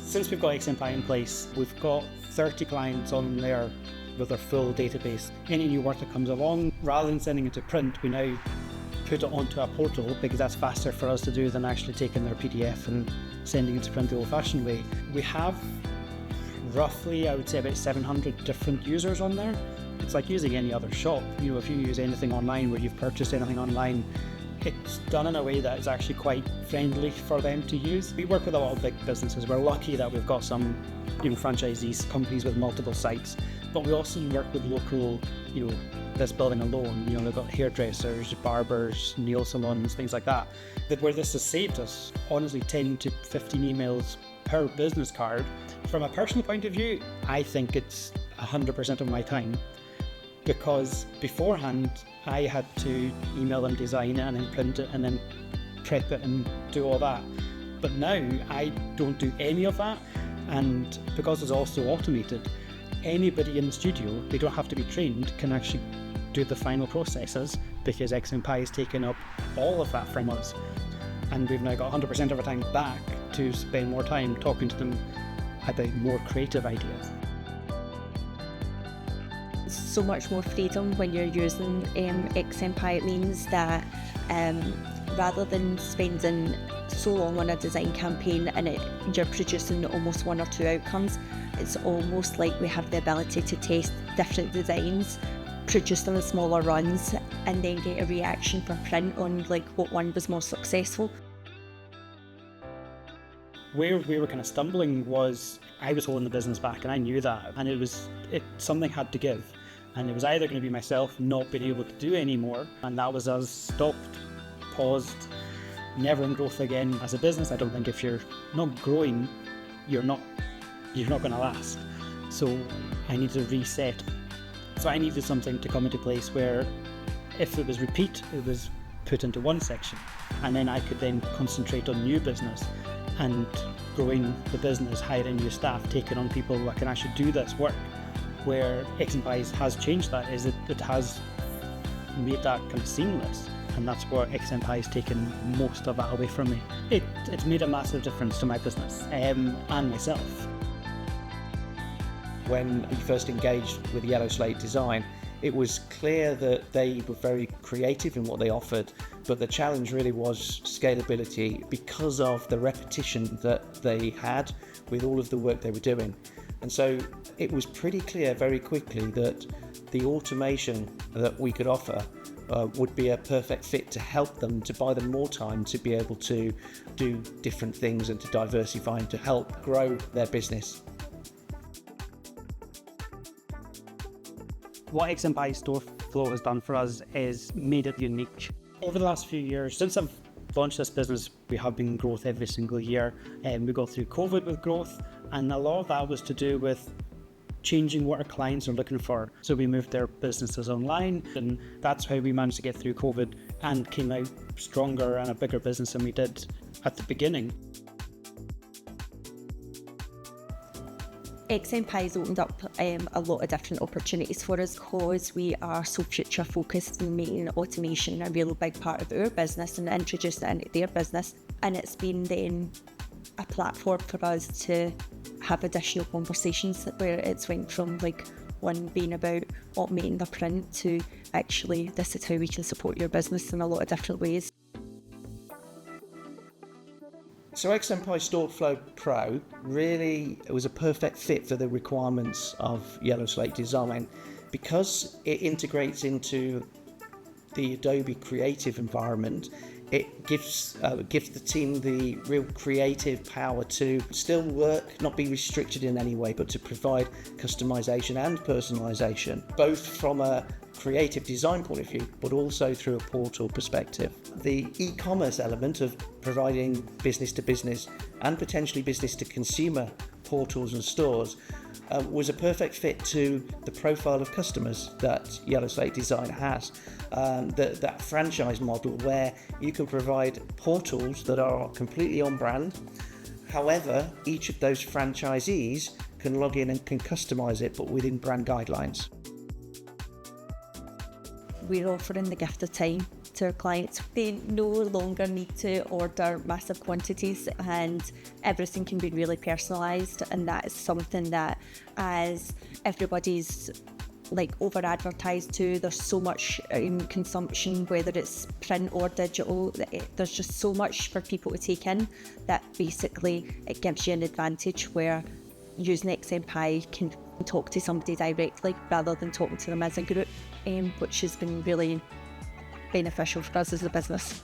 Since we've got XMPie in place, we've got 30 clients on there with their full database. Any new work that comes along, rather than sending it to print, we now put it onto a portal because that's faster for us to do than actually taking their PDF and sending it to print the old-fashioned way. We have roughly, I would say, about 700 different users on there. It's like using any other shop. You know, if you use anything online where you've purchased anything online, it's done in a way that is actually quite friendly for them to use. We work with a lot of big businesses. We're lucky that we've got some, franchisees, companies with multiple sites, but we also work with local, this building alone, they've got hairdressers, barbers, nail salons, things like that. But where this has saved us, honestly, 10 to 15 emails per business card. From a personal point of view, I think it's 100% of my time, because beforehand I had to email them, design it, and then print it, and then prep it and do all that. But now I don't do any of that, and because it's also automated, anybody in the studio, they don't have to be trained, can actually do the final processes, because XMPie has taken up all of that from us. And we've now got 100% of our time back to spend more time talking to them about more creative ideas. So much more freedom when you're using XMPie. It means that rather than spending so long on a design campaign and you're producing almost one or two outcomes, it's almost like we have the ability to test different designs, produce them in smaller runs, and then get a reaction for print on like what one was most successful. Where we were kind of stumbling was I was holding the business back, and I knew that, and something had to give, and it was either going to be myself not being able to do anymore, and that was us stopped, paused, never in growth again as a business. I don't think if you're not growing, you're not going to last. So I need to reset. So I needed something to come into place where if it was repeat, it was put into one section, and then I could then concentrate on new business and growing the business, hiring new staff, taking on people who can actually do this work. Where XMPie has changed that is it has made that kind of seamless, and that's where XMPie has taken most of that away from me. It's made a massive difference to my business and myself. When we first engaged with Yellow Slate Design, it was clear that they were very creative in what they offered, but the challenge really was scalability because of the repetition that they had with all of the work they were doing. And so it was pretty clear very quickly that the automation that we could offer would be a perfect fit to help them, to buy them more time to be able to do different things and to diversify and to help grow their business. What XMPie Store Flow has done for us is made it unique. Over the last few years, since I've launched this business, we have been in growth every single year. We go through COVID with growth, and a lot of that was to do with changing what our clients are looking for. So we moved their businesses online, and that's how we managed to get through COVID and came out stronger and a bigger business than we did at the beginning. XMPie has opened up a lot of different opportunities for us because we are so future focused and making automation a real big part of our business and introducing it into their business. And it's been then a platform for us to have additional conversations where it's went from like one being about automating the print to actually this is how we can support your business in a lot of different ways. So XMPie Store Flow Pro really was a perfect fit for the requirements of Yellow Slate Design because it integrates into the Adobe creative environment. It gives the team the real creative power to still work, not be restricted in any way, but to provide customization and personalization, both from a creative design point of view, but also through a portal perspective. The e-commerce element of providing business to business and potentially business to consumer portals and stores was a perfect fit to the profile of customers that Yellow Slate Design has. That franchise model where you can provide portals that are completely on brand. However, each of those franchisees can log in and can customize it, but within brand guidelines. We're offering the gift of time to our clients. They no longer need to order massive quantities, and everything can be really personalised, and that is something that, as everybody's like over advertised to, there's so much consumption, whether it's print or digital, there's just so much for people to take in, that basically it gives you an advantage where using XMPie can talk to somebody directly rather than talking to them as a group, which has been really beneficial for us as a business.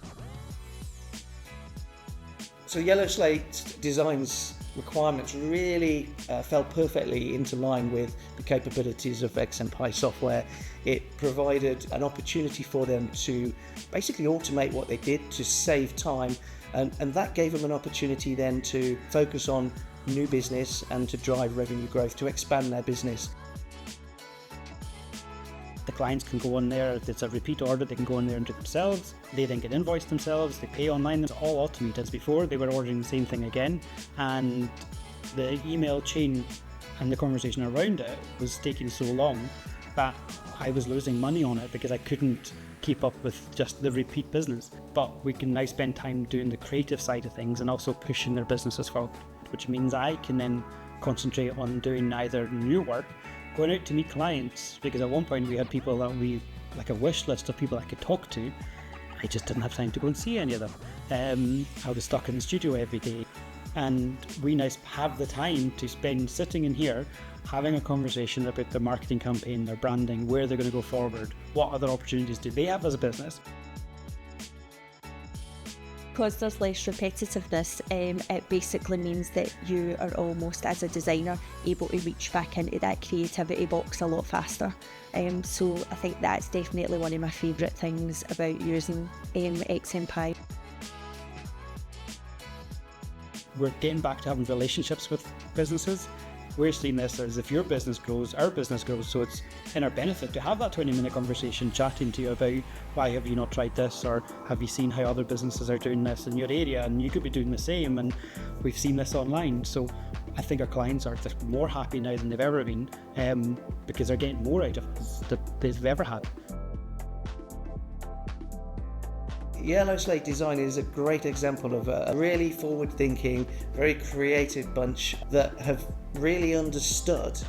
So Yellow Slate Design's requirements really fell perfectly into line with the capabilities of XMPie software. It provided an opportunity for them to basically automate what they did to save time, and that gave them an opportunity then to focus on new business and to drive revenue growth, to expand their business. The clients can go on there, if it's a repeat order, they can go on there and do it themselves. They then get invoiced themselves, they pay online. It's all automated. As before, they were ordering the same thing again, and the email chain and the conversation around it was taking so long that I was losing money on it because I couldn't keep up with just the repeat business. But we can now spend time doing the creative side of things and also pushing their businesses forward, which means I can then concentrate on doing either new work, going out to meet clients, because at one point we had people that we, like a wish list of people I could talk to. I just didn't have time to go and see any of them. I was stuck in the studio every day, and we now have the time to spend sitting in here having a conversation about their marketing campaign, their branding, where they're going to go forward, what other opportunities do they have as a business. Because there's less repetitiveness, it basically means that you are almost, as a designer, able to reach back into that creativity box a lot faster. So I think that's definitely one of my favourite things about using XMPie. We're getting back to having relationships with businesses. We're seeing this as if your business grows, our business grows, so it's in our benefit to have that 20-minute conversation chatting to you about why have you not tried this, or have you seen how other businesses are doing this in your area, and you could be doing the same, and we've seen this online. So I think our clients are just more happy now than they've ever been, because they're getting more out of us than they've ever had. Yellow Slate Design is a great example of a really forward-thinking, very creative bunch that have really understood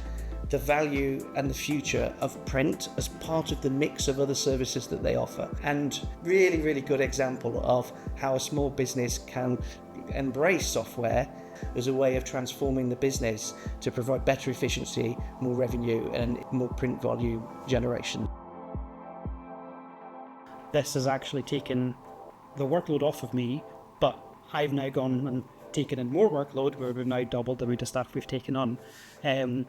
the value and the future of print as part of the mix of other services that they offer. And really, really good example of how a small business can embrace software as a way of transforming the business to provide better efficiency, more revenue, and more print volume generation. This has actually taken the workload off of me, but I've now gone and taken in more workload, where we've now doubled the amount of staff we've taken on, and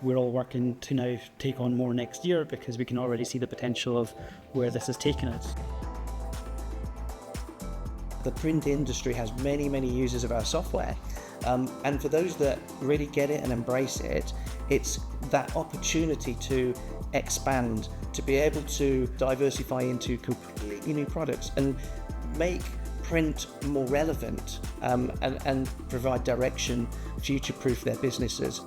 we're all working to now take on more next year because we can already see the potential of where this has taken us. The print industry has many, many users of our software, and for those that really get it and embrace it, it's that opportunity to expand, to be able to diversify into completely new products and make print more relevant, and provide direction, future-proof their businesses.